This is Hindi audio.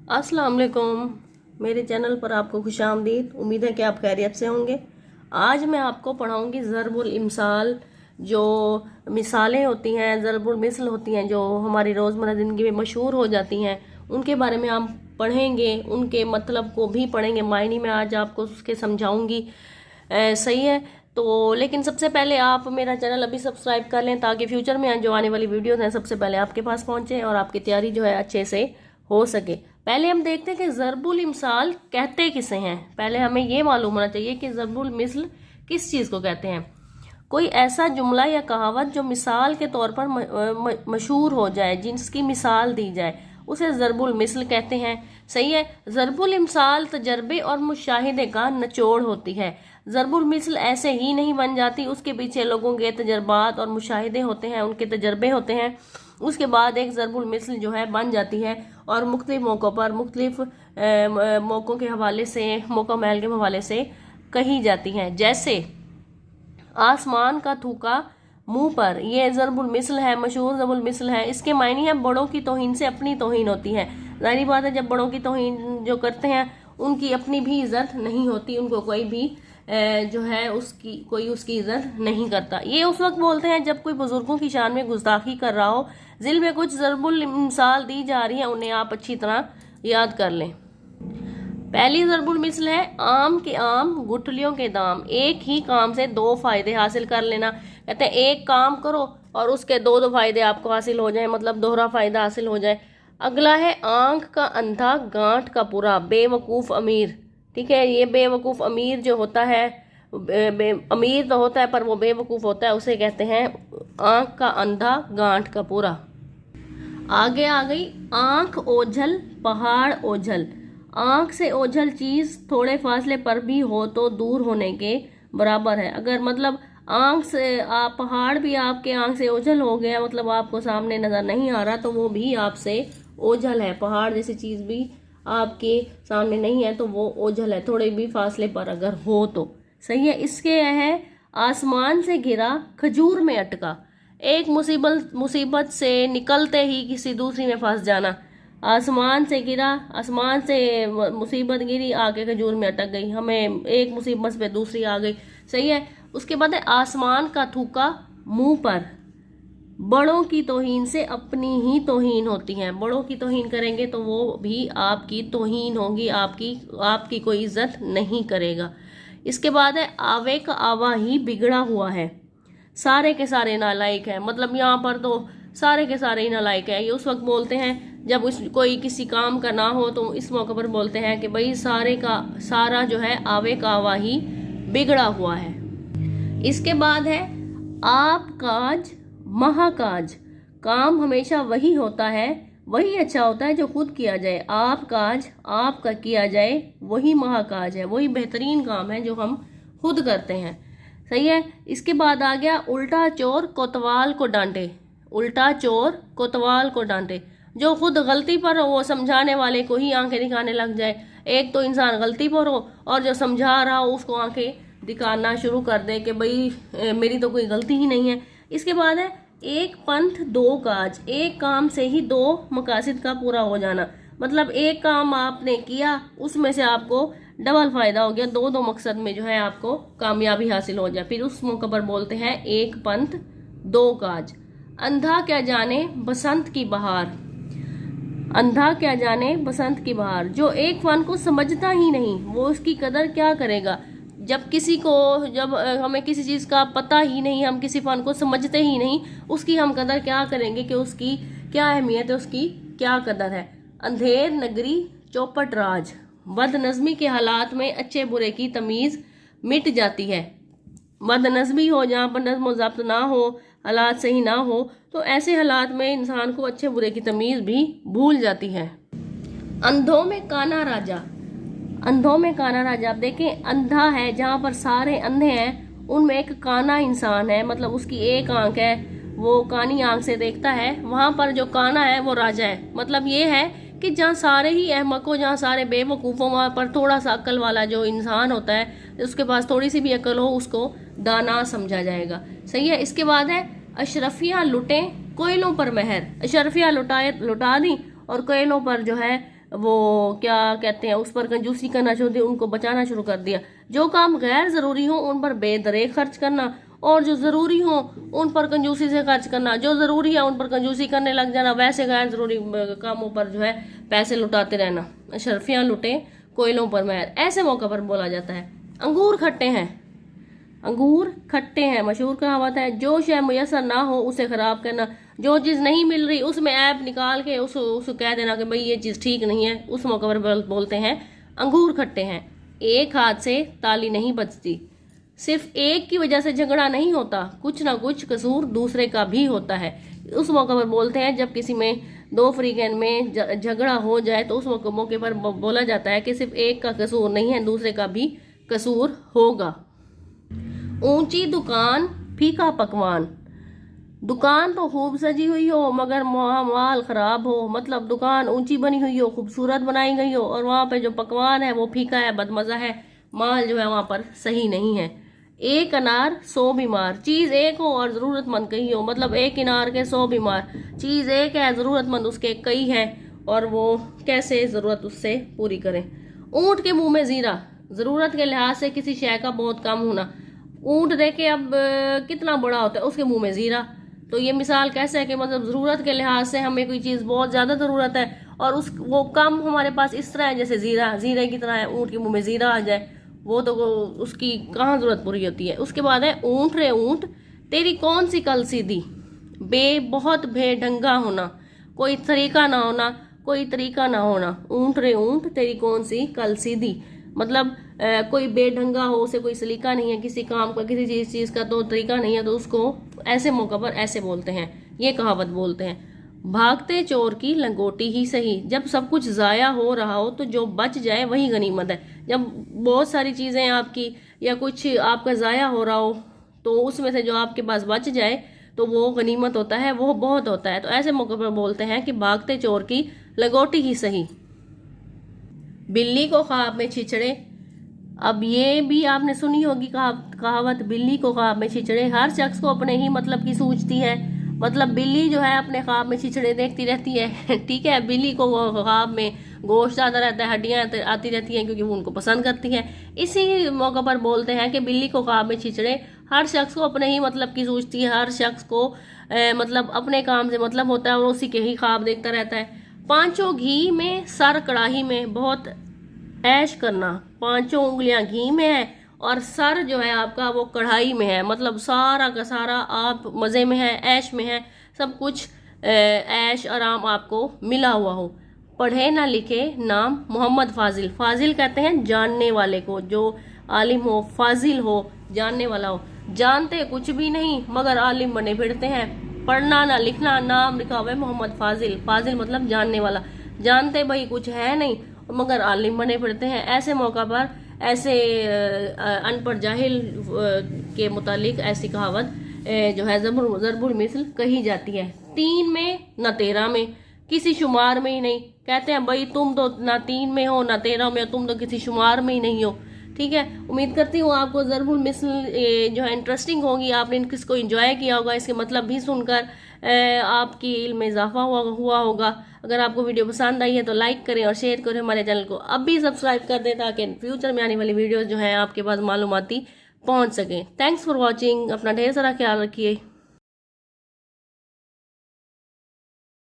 अस्सलाम वालेकुम। मेरे चैनल पर आपको खुशामदीद। उम्मीद है कि आप खैरियत से होंगे। आज मैं आपको पढ़ाऊंगी ज़रबुल इमसाल, जो मिसालें होती हैं, ज़रबुल मिसल होती हैं, जो हमारी रोज़मर्रा ज़िंदगी में मशहूर हो जाती हैं, उनके बारे में हम पढ़ेंगे, उनके मतलब को भी पढ़ेंगे, मायने में आज आपको उसके समझाऊंगी। सही है। तो लेकिन सबसे पहले आप मेरा चैनल अभी सब्सक्राइब कर लें, ताकि फ्यूचर में जो आने वाली वीडियोस हैं सबसे पहले आपके पास पहुंचे और आपकी तैयारी जो है अच्छे से हो सके। पहले हम देखते हैं कि ज़रबुल इमसाल कहते किसे हैं। पहले हमें ये मालूम होना चाहिए कि ज़रबुल मिसल किस चीज़ को कहते हैं। कोई ऐसा जुमला या कहावत जो मिसाल के तौर पर मशहूर हो जाए, जिसकी मिसाल दी जाए, उसे ज़रबुल मिसल कहते हैं। सही है। ज़रबुल इमसाल तजर्बे और मुशाहिदे का निचोड़ होती है। ज़रबुल मिसल ऐसे ही नहीं बन जाती, उसके पीछे लोगों के तजर्बात और मुशाहिदे होते हैं, उनके तजर्बे होते हैं। उसके बाद एक ज़रबुल मिसल जो है बन जाती है और मुख्तलिफ मौक़ों पर मुख्तलिफ मौक़ों के हवाले से, मौका महल के हवाले से कही जाती हैं। जैसे आसमान का थूका मुंह पर, ये ज़रबुल मिसल है, मशहूर ज़रबुल मिसल है। इसके मायने हैं बड़ों की तौहीन से अपनी तौहीन होती है। ज़ाहिर बात है, जब बड़ों की तौहीन जो करते हैं उनकी अपनी भी इज़्ज़त नहीं होती, उनको कोई भी जो है उसकी इज़्ज़त नहीं करता। ये उस वक्त बोलते हैं जब कोई बुजुर्गों की शान में गुस्ताखी कर रहा हो। ज़िल में कुछ ज़रबुल मिसाल दी जा रही है, उन्हें आप अच्छी तरह याद कर लें। पहली ज़रबुल मिसल है आम के आम गुठलियों के दाम। एक ही काम से दो फायदे हासिल कर लेना। कहते हैं एक काम करो और उसके दो दो फायदे आपको हासिल हो जाए, मतलब दोहरा फायदा हासिल हो जाए। अगला है आंख का अंधा गांठ का पूरा, बेवकूफ़ अमीर। ठीक है, ये बेवकूफ़ अमीर जो होता है, अमीर तो होता है पर वो बेवकूफ़ होता है, उसे कहते हैं आंख का अंधा गांठ का पूरा। आगे आ गई आंख ओझल पहाड़ ओझल। आंख से ओझल चीज़ थोड़े फासले पर भी हो तो दूर होने के बराबर है। अगर मतलब आंख से आप, पहाड़ भी आपके आंख से ओझल हो गया, मतलब आपको सामने नज़र नहीं आ रहा, तो वो भी आपसे ओझल है। पहाड़ जैसी चीज़ भी आपके सामने नहीं है तो वो ओझल है, थोड़े भी फासले पर अगर हो तो। सही है। इसके है आसमान से गिरा खजूर में अटका। एक मुसीबत से निकलते ही किसी दूसरी में फंस जाना। आसमान से गिरा, आसमान से मुसीबत गिरी, आके खजूर में अटक गई, हमें एक मुसीबत पे दूसरी आ गई। सही है। उसके बाद है आसमान का थूका मुंह पर। बड़ों की तौहीन से अपनी ही तौहीन होती है। बड़ों की तौहीन करेंगे तो वो भी आपकी तौहीन होगी, आपकी कोई इज्जत नहीं करेगा। इसके बाद है आवे का आवा ही बिगड़ा हुआ है। सारे के सारे नालायक हैं, मतलब यहाँ पर तो सारे के सारे ही नालायक हैं। ये उस वक्त बोलते हैं जब कोई किसी काम का ना हो, तो इस मौके पर बोलते हैं कि भाई सारे का सारा जो है आवे का आवा ही बिगड़ा हुआ है। इसके बाद है आप काज महाकाज। काम हमेशा वही होता है, वही अच्छा होता है जो खुद किया जाए। आप काज आपका किया जाए, वही महाकाज है, वही बेहतरीन काम है जो हम खुद करते हैं। सही है। इसके बाद आ गया उल्टा चोर कोतवाल को डांटे। उल्टा चोर कोतवाल को डांटे। जो खुद गलती पर हो वो समझाने वाले को ही आंखें दिखाने लग जाए। एक तो इंसान गलती पर हो और जो समझा रहा हो उसको आंखें दिखाना शुरू कर दे कि भाई मेरी तो कोई गलती ही नहीं है। इसके बाद है एक पंथ दो काज। एक काम से ही दो मकासद का पूरा हो जाना, मतलब एक काम आपने किया उसमें से आपको डबल फायदा हो गया, दो दो मकसद में जो है आपको कामयाबी हासिल हो जाए। फिर उस मौके पर बोलते हैं एक पंथ दो काज। अंधा क्या जाने बसंत की बहार। अंधा क्या जाने बसंत की बहार। जो एक फन को समझता ही नहीं वो उसकी कदर क्या करेगा। जब हमें किसी चीज़ का पता ही नहीं, हम किसी फन को समझते ही नहीं, उसकी हम कदर क्या करेंगे कि उसकी क्या अहमियत है, उसकी क्या कदर है। अंधेर नगरी चौपट राज। बदनज़मी के हालात में अच्छे बुरे की तमीज़ मिट जाती है। बदनज़मी हो, जहाँ पर नज़्म व ज़ब्त ना हो, हालात सही ना हो, तो ऐसे हालात में इंसान को अच्छे बुरे की तमीज़ भी भूल जाती है। अंधों में काना राजा। अंधों में काना राजा। आप देखें, अंधा है जहाँ पर सारे अंधे हैं, उनमें एक काना इंसान है, मतलब उसकी एक आंख है, वो कानी आंख से देखता है। वहाँ पर जो काना है वो राजा है। मतलब ये है कि जहाँ सारे ही अहमक हो, जहाँ सारे बेवकूफ़ हो, वहाँ पर थोड़ा सा अक्ल वाला जो इंसान होता है, उसके पास थोड़ी सी भी अक्ल हो, उसको दाना समझा जाएगा। सही है। इसके बाद है अशरफियाँ लुटें कोयलों पर महर। अशरफियाँ लुटा दी और कोयलों पर जो है वो क्या कहते हैं उस पर कंजूसी करना शुरू दी, उनको बचाना शुरू कर दिया। जो काम गैर ज़रूरी हो उन पर बेदरेक खर्च करना, और जो ज़रूरी हो उन पर कंजूसी से खर्च करना। जो ज़रूरी है उन पर कंजूसी करने लग जाना, वैसे गैर ज़रूरी कामों पर जो है पैसे लुटाते रहना। शर्फियाँ लुटे कोयलों पर महर, ऐसे मौका पर बोला जाता है। अंगूर खट्टे हैं, अंगूर खट्टे हैं मशहूर कहावत है। जो शय मुयसर ना हो उसे खराब करना, जो चीज़ नहीं मिल रही उसमें ऐप निकाल के उसको कह देना कि भाई ये चीज़ ठीक नहीं है, उस मौके पर बोलते हैं अंगूर खट्टे हैं। एक हाथ से ताली नहीं बजती, सिर्फ एक की वजह से झगड़ा नहीं होता, कुछ ना कुछ कसूर दूसरे का भी होता है। उस मौके पर बोलते हैं जब किसी में दो फ्रीगैन में झगड़ा हो जाए तो उस मौके पर बोला जाता है कि सिर्फ एक का कसूर नहीं है, दूसरे का भी कसूर होगा। ऊंची दुकान फीका पकवान, दुकान तो खूब सजी हुई हो मगर माल खराब हो, मतलब दुकान ऊंची बनी हुई हो, खूबसूरत बनाई गई हो, और वहाँ पे जो पकवान है वो फीका है, बदमज़ा है, माल जो है वहाँ पर सही नहीं है। एक अनार 100 बीमार, चीज़ एक हो और ज़रूरतमंद कई हो, मतलब एक अनार के 100 बीमार, चीज़ एक है ज़रूरतमंद उसके कई हैं, और वो कैसे ज़रूरत उससे पूरी करें। ऊँट के मुंह में जीरा, ज़रूरत के लिहाज से किसी शय का बहुत कम होना। ऊँट देखे अब कितना बड़ा होता है, उसके मुंह में जीरा, तो ये मिसाल कैसे है कि मतलब ज़रूरत के लिहाज से हमें कोई चीज़ बहुत ज़्यादा ज़रूरत है और उस वो कम हमारे पास इस तरह है जैसे जीरा जीरे की तरह है, ऊँट के मुंह में जीरा आ जाए वो तो उसकी कहाँ ज़रूरत पूरी होती है। उसके बाद है ऊँट रे ऊँट तेरी कौन सी कल सीधी, बे बहुत बेढंगा होना, कोई तरीका ना होना, कोई तरीका ना होना। ऊँट रे ऊँट तेरी कौन सी कल सीधी, मतलब कोई बेढंगा हो, उसे कोई सलीका नहीं है किसी काम का, किसी चीज़ का तो तरीका नहीं है, तो उसको ऐसे मौका पर ऐसे बोलते हैं, ये कहावत बोलते हैं। भागते चोर की लंगोटी ही सही, जब सब कुछ ज़ाया हो रहा हो तो जो बच जाए वही गनीमत है। जब बहुत सारी चीज़ें आपकी या कुछ आपका ज़ाया हो रहा हो तो उसमें से जो आपके पास बच जाए तो वो गनीमत होता है, वो बहुत होता है। तो ऐसे मौके पर बोलते हैं कि भागते चोर की लंगोटी ही सही। बिल्ली को ख्वाब में छिछड़े, अब ये भी आपने सुनी होगी कहावत, बिल्ली को ख्वाब में छिछड़े। हर शख्स को अपने ही मतलब की सूझती है, मतलब बिल्ली जो है अपने ख्वाब में छिछड़े देखती रहती है ठीक है, बिल्ली को ख्वाब में गोश्त आता रहता है, हड्डियाँ आती रहती हैं क्योंकि वो उनको पसंद करती हैं। इसी मौके पर बोलते हैं कि बिल्ली को ख्वाब में छिछड़े, हर शख्स को अपने ही मतलब की सूझती है, हर शख्स को मतलब अपने काम से मतलब होता है और उसी के ही ख्वाब देखता रहता है। पांचों घी में सर कढ़ाई में, बहुत ऐश करना, पांचों उंगलियां घी में है और सर जो है आपका वो कढ़ाई में है, मतलब सारा का सारा आप मज़े में है, ऐश में है, सब कुछ ऐश आराम आपको मिला हुआ हो। पढ़े ना लिखे नाम मोहम्मद फाजिल, फाजिल कहते हैं जानने वाले को, जो आलिम हो, फाजिल हो, जानने वाला हो। जानते कुछ भी नहीं मगर आलिम बने फिरते हैं, पढ़ना ना लिखना, नाम लिखा हुआ है मोहम्मद फाजिल, फाजिल मतलब जानने वाला, जानते भाई कुछ है नहीं मगर आलिम बने फिरते हैं। ऐसे मौका पर ऐसे अनपढ़ जाहिल के मुतालिक ऐसी कहावत जो है ज़रबुल मिसल कही जाती है। 3 में न 13 में, किसी शुमार में ही नहीं। कहते हैं भाई तुम तो ना 3 में हो ना 13 में हो, तुम तो किसी शुमार में ही नहीं हो। ठीक है, उम्मीद करती हूँ आपको ज़रबुल मिसल जो है इंटरेस्टिंग होगी, आपने इसको एंजॉय किया होगा, इसके मतलब भी सुनकर आपकी इल्म में इजाफा हुआ होगा। अगर आपको वीडियो पसंद आई है तो लाइक करें और शेयर करें, हमारे चैनल को अब भी सब्सक्राइब कर दें ताकि फ्यूचर में आने वाली वीडियोस जो हैं आपके पास मालूमाती पहुंच सकें। थैंक्स फॉर वॉचिंग, अपना ढेर सारा ख्याल रखिए।